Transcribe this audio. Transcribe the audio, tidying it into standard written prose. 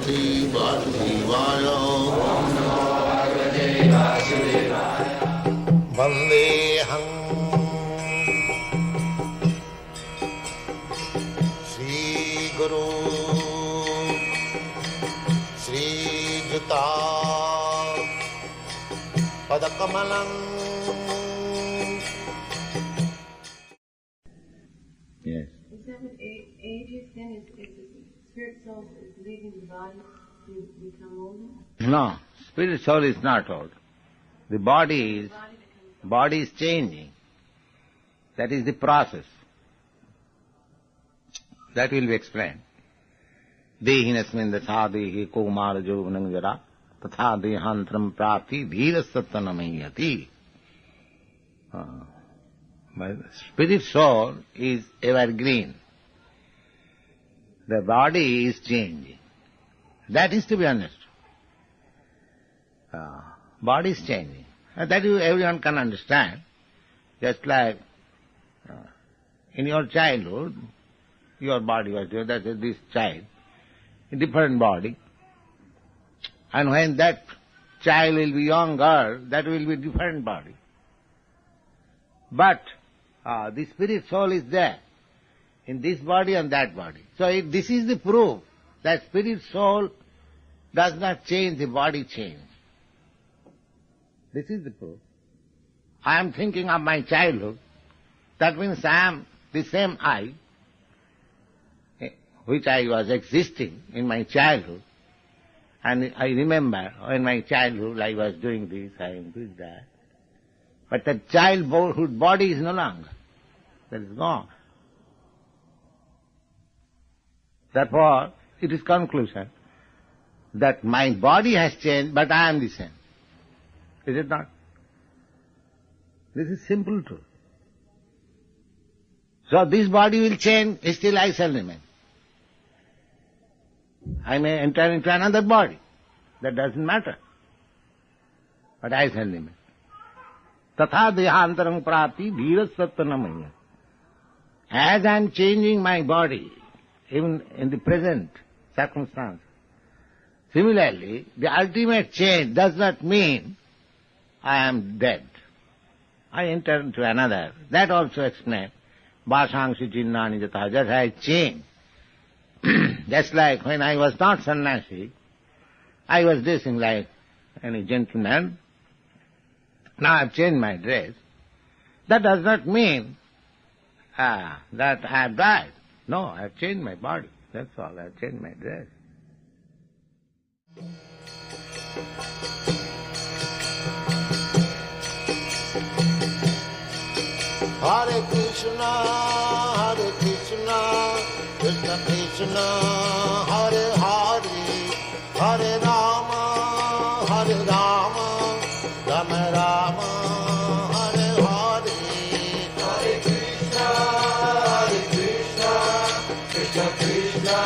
Bhagavate Vasudevaya. Vandeham Shri Guru Shri Juta Padakamalam. Yes. Is that what ages then? Is the spirit soul is leaving the body to become older? No, spirit soul is not old. The body is changing. That is the process. That will be explained. Dehinasmin dasadehi kumara jovanam jara tatha dehantram prapti dhirasattanamayati. But spirit soul is evergreen. The body is changing. That is to be understood. Body is changing. That everyone can understand. Just like in your childhood, your body was there, that is this child, a different body. And when that child will be younger, that will be different body. But the spirit soul is there, in this body and that body. So this is the proof that spirit soul does not change, the body change. This is the proof. I am thinking of my childhood. That means I am the same I, which I was existing in my childhood. And I remember in my childhood I was doing this, I am doing that. But the childhood body is no longer. That is gone. Therefore, it is conclusion that my body has changed, but I am the same. Is it not? This is simple truth. So this body will change, still I shall remain. I may enter into another body. That doesn't matter. But I shall remain. Tatha dehantaram prapti dhirasattvanamaya. As I am changing my body, even in the present circumstance, similarly, the ultimate change does not mean I am dead. I enter into another. That also explains. Vasangsi chinnani jata. Just I change. Just like when I was not sannyasi, I was dressing like any gentleman. Now I have changed my dress. That does not mean that I have died. No, I have changed my body. That's all. I have changed my dress. Hare Krishna, Krishna Krishna, Hare Hare, Hare Rama, Rama Rama, Hare Hare. Hare Krishna, Krishna Krishna,